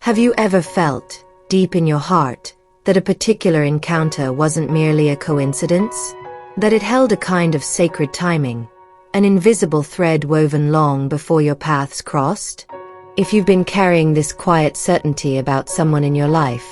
Have you ever felt, deep in your heart, that a particular encounter wasn't merely a coincidence? That it held a kind of sacred timing, an invisible thread woven long before your paths crossed? If you've been carrying this quiet certainty about someone in your life,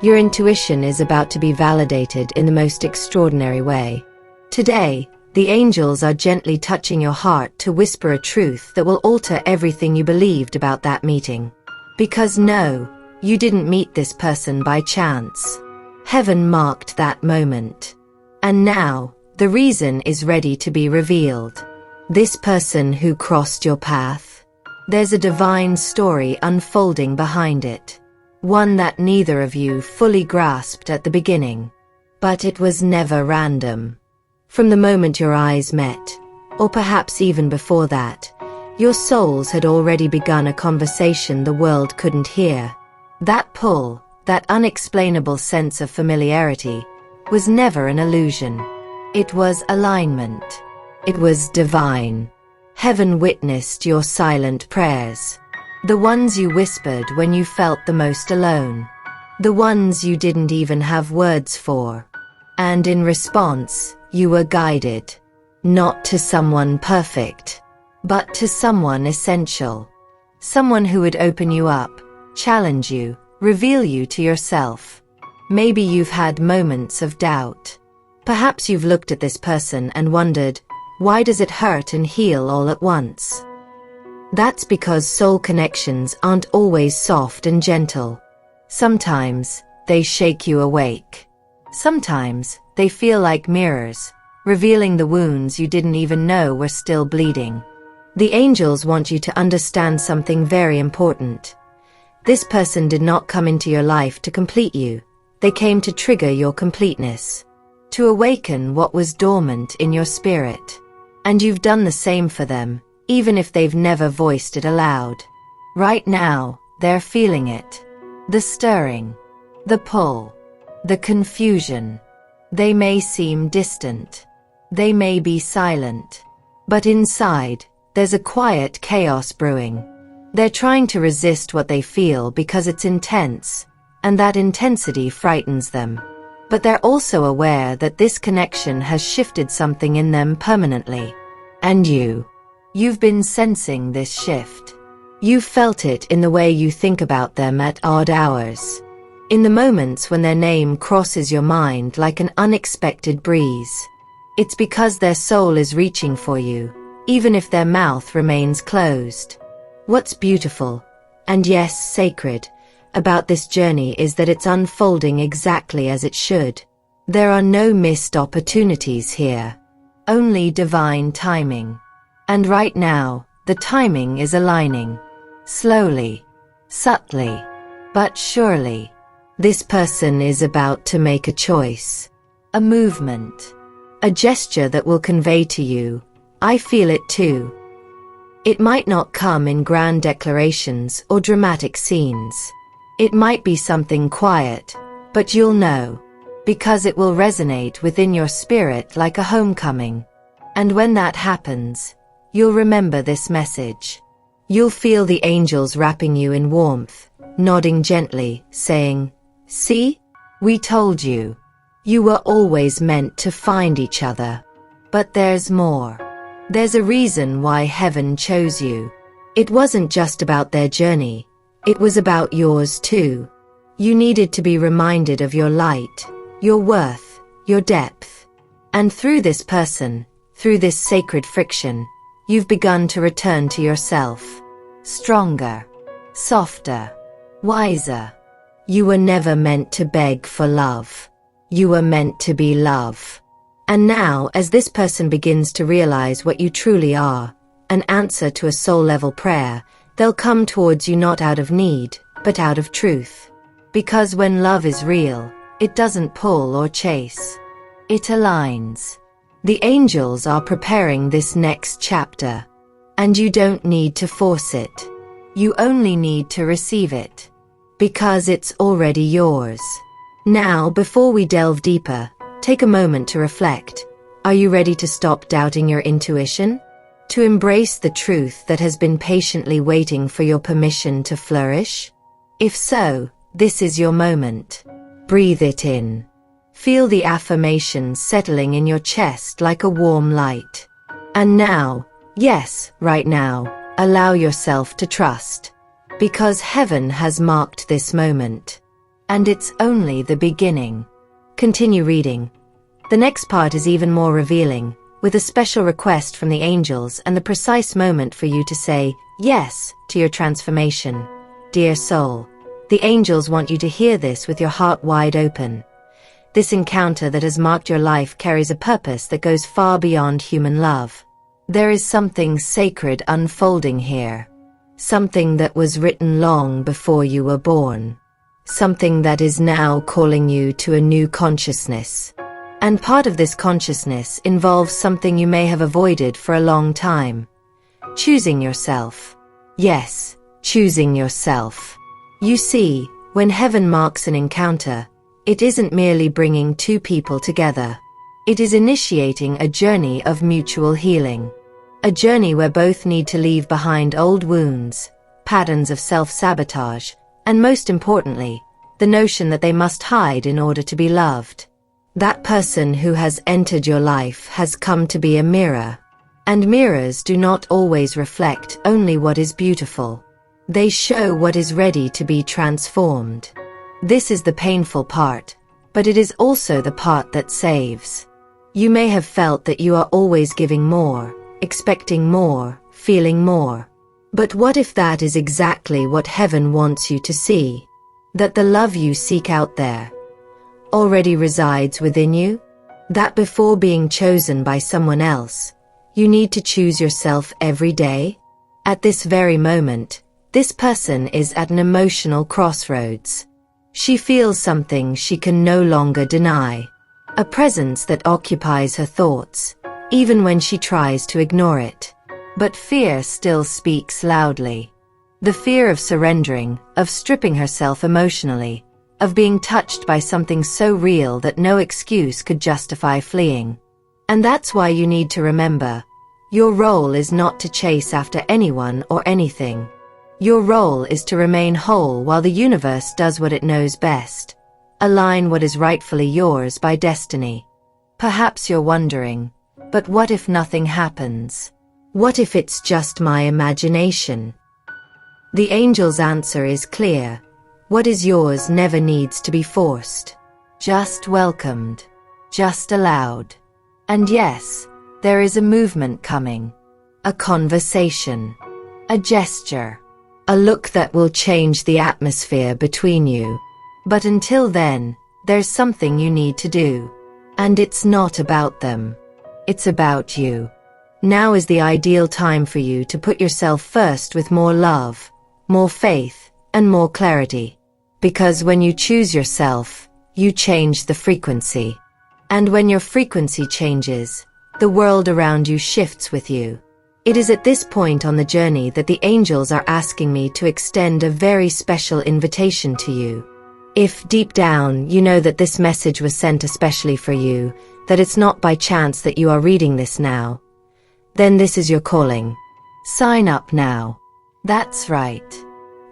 your intuition is about to be validated in the most extraordinary way. Today, the angels are gently touching your heart to whisper a truth that will alter everything you believed about that meeting. Because no, you didn't meet this person by chance. Heaven marked that moment. And now, the reason is ready to be revealed. This person who crossed your path, there's a divine story unfolding behind it. One that neither of you fully grasped at the beginning. But it was never random. From the moment your eyes met, or perhaps even before that, your souls had already begun a conversation the world couldn't hear. That pull, that unexplainable sense of familiarity, was never an illusion. It was alignment. It was divine. Heaven witnessed your silent prayers. The ones you whispered when you felt the most alone. The ones you didn't even have words for. And in response, you were guided. Not to someone perfect, but to someone essential. Someone who would open you up, challenge you, reveal you to yourself. Maybe you've had moments of doubt. Perhaps you've looked at this person and wondered, why does it hurt and heal all at once? That's because soul connections aren't always soft and gentle. Sometimes, they shake you awake. Sometimes, they feel like mirrors, revealing the wounds you didn't even know were still bleeding. The angels want you to understand something very important. This person did not come into your life to complete you. They came to trigger your completeness. To awaken what was dormant in your spirit. And you've done the same for them, even if they've never voiced it aloud. Right now, they're feeling it. The stirring. The pull. The confusion. They may seem distant. They may be silent. But inside, there's a quiet chaos brewing. They're trying to resist what they feel because it's intense, and that intensity frightens them. But they're also aware that this connection has shifted something in them permanently. And you've been sensing this shift. You've felt it in the way you think about them at odd hours. In the moments when their name crosses your mind like an unexpected breeze. It's because their soul is reaching for you, even if their mouth remains closed. What's beautiful, and yes, sacred, about this journey is that it's unfolding exactly as it should. There are no missed opportunities here. Only divine timing. And right now, the timing is aligning. Slowly, subtly, but surely. This person is about to make a choice. A movement. A gesture that will convey to you, I feel it too. It might not come in grand declarations or dramatic scenes. It might be something quiet, but you'll know, because it will resonate within your spirit like a homecoming. And when that happens, you'll remember this message. You'll feel the angels wrapping you in warmth, nodding gently, saying, "See? We told you. You were always meant to find each other." But there's more. There's a reason why heaven chose you. It wasn't just about their journey. It was about yours too. You needed to be reminded of your light, your worth, your depth. And through this person, through this sacred friction, you've begun to return to yourself. Stronger, softer, wiser. You were never meant to beg for love. You were meant to be love. And now, as this person begins to realize what you truly are, an answer to a soul-level prayer, they'll come towards you not out of need, but out of truth. Because when love is real, it doesn't pull or chase. It aligns. The angels are preparing this next chapter. And you don't need to force it. You only need to receive it. Because it's already yours. Now, before we delve deeper, take a moment to reflect. Are you ready to stop doubting your intuition? To embrace the truth that has been patiently waiting for your permission to flourish? If so, this is your moment. Breathe it in. Feel the affirmations settling in your chest like a warm light. And now, yes, right now, allow yourself to trust. Because heaven has marked this moment. And it's only the beginning. Continue reading. The next part is even more revealing, with a special request from the angels and the precise moment for you to say yes to your transformation. Dear soul, the angels want you to hear this with your heart wide open. This encounter that has marked your life carries a purpose that goes far beyond human love. There is something sacred unfolding here. Something that was written long before you were born. Something that is now calling you to a new consciousness. And part of this consciousness involves something you may have avoided for a long time. Choosing yourself. Yes, choosing yourself. You see, when heaven marks an encounter, it isn't merely bringing two people together. It is initiating a journey of mutual healing. A journey where both need to leave behind old wounds, patterns of self-sabotage, and most importantly, the notion that they must hide in order to be loved. That person who has entered your life has come to be a mirror. And mirrors do not always reflect only what is beautiful. They show what is ready to be transformed. This is the painful part, but it is also the part that saves. You may have felt that you are always giving more, expecting more, feeling more. But what if that is exactly what heaven wants you to see? That the love you seek out there already resides within you? That before being chosen by someone else, you need to choose yourself every day? At this very moment, this person is at an emotional crossroads. She feels something she can no longer deny. A presence that occupies her thoughts, even when she tries to ignore it. But fear still speaks loudly. The fear of surrendering, of stripping herself emotionally, of being touched by something so real that no excuse could justify fleeing. And that's why you need to remember, your role is not to chase after anyone or anything. Your role is to remain whole while the universe does what it knows best. Align what is rightfully yours by destiny. Perhaps you're wondering, but what if nothing happens? What if it's just my imagination? The angel's answer is clear. What is yours never needs to be forced. Just welcomed. Just allowed. And yes, there is a movement coming. A conversation. A gesture. A look that will change the atmosphere between you. But until then, there's something you need to do. And it's not about them. It's about you. Now is the ideal time for you to put yourself first with more love, more faith, and more clarity. Because when you choose yourself, you change the frequency. And when your frequency changes, the world around you shifts with you. It is at this point on the journey that the angels are asking me to extend a very special invitation to you. If deep down you know that this message was sent especially for you, that it's not by chance that you are reading this now, then this is your calling. Sign up now. That's right.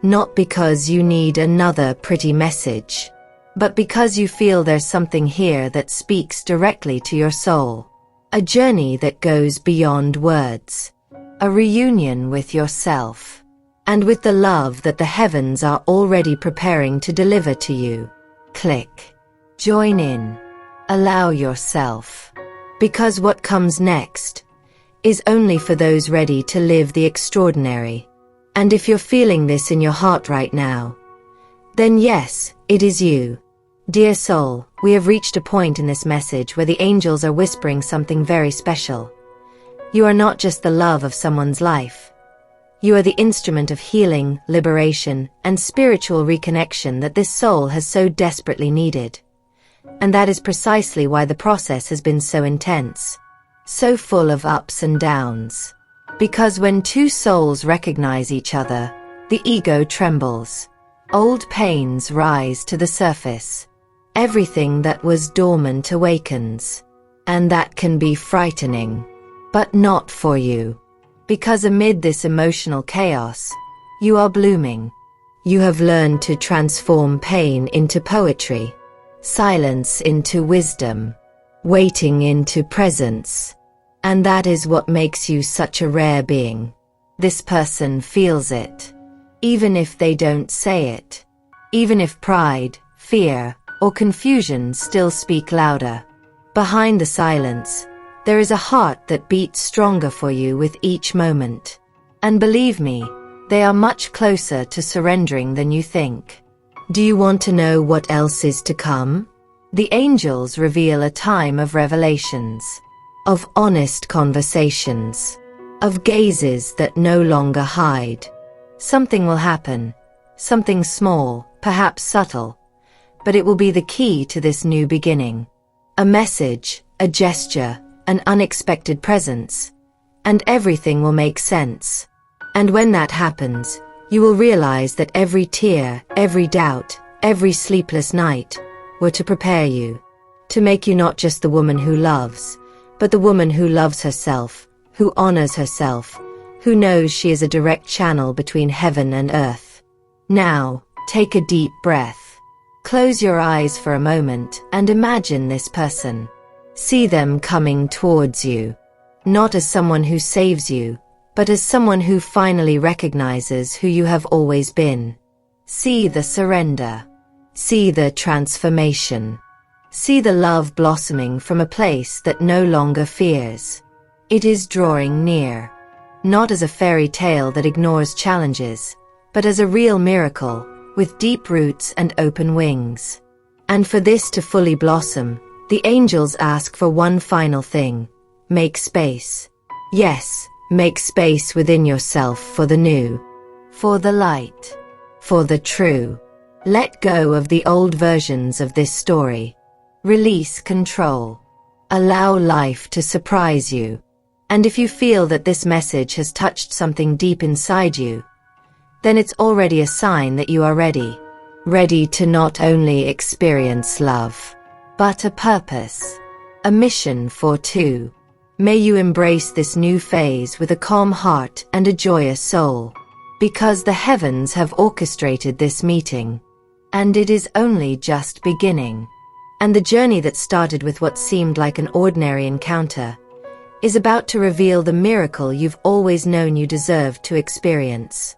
Not because you need another pretty message, but because you feel there's something here that speaks directly to your soul. A journey that goes beyond words. A reunion with yourself. And with the love that the heavens are already preparing to deliver to you. Click. Join in. Allow yourself. Because what comes next is only for those ready to live the extraordinary. And if you're feeling this in your heart right now, then yes, it is you. Dear soul, we have reached a point in this message where the angels are whispering something very special. You are not just the love of someone's life. You are the instrument of healing, liberation, and spiritual reconnection that this soul has so desperately needed. And that is precisely why the process has been so intense, so full of ups and downs. Because when two souls recognize each other, the ego trembles. Old pains rise to the surface. Everything that was dormant awakens. And that can be frightening. But not for you. Because amid this emotional chaos, you are blooming. You have learned to transform pain into poetry, silence into wisdom, waiting into presence. And that is what makes you such a rare being. This person feels it, even if they don't say it. Even if pride, fear, or confusion still speak louder. Behind the silence, there is a heart that beats stronger for you with each moment. And believe me, they are much closer to surrendering than you think. Do you want to know what else is to come? The angels reveal a time of revelations, of honest conversations, of gazes that no longer hide. Something will happen, something small, perhaps subtle, but it will be the key to this new beginning. A message, a gesture, an unexpected presence, and everything will make sense. And when that happens, you will realize that every tear, every doubt, every sleepless night were to prepare you, to make you not just the woman who loves, but the woman who loves herself, who honors herself, who knows she is a direct channel between heaven and earth. Now, take a deep breath. Close your eyes for a moment and imagine this person. See them coming towards you, not as someone who saves you, but as someone who finally recognizes who you have always been. See the surrender. See the transformation. See the love blossoming from a place that no longer fears. It is drawing near, not as a fairy tale that ignores challenges, but as a real miracle, with deep roots and open wings. And for this to fully blossom, the angels ask for one final thing: make space. Yes, make space within yourself for the new, for the light, for the true. Let go of the old versions of this story. Release control. Allow life to surprise you. And if you feel that this message has touched something deep inside you, then it's already a sign that you are ready. Ready to not only experience love, but a purpose, a mission for two. May you embrace this new phase with a calm heart and a joyous soul, because the heavens have orchestrated this meeting, and it is only just beginning. And the journey that started with what seemed like an ordinary encounter is about to reveal the miracle you've always known you deserved to experience.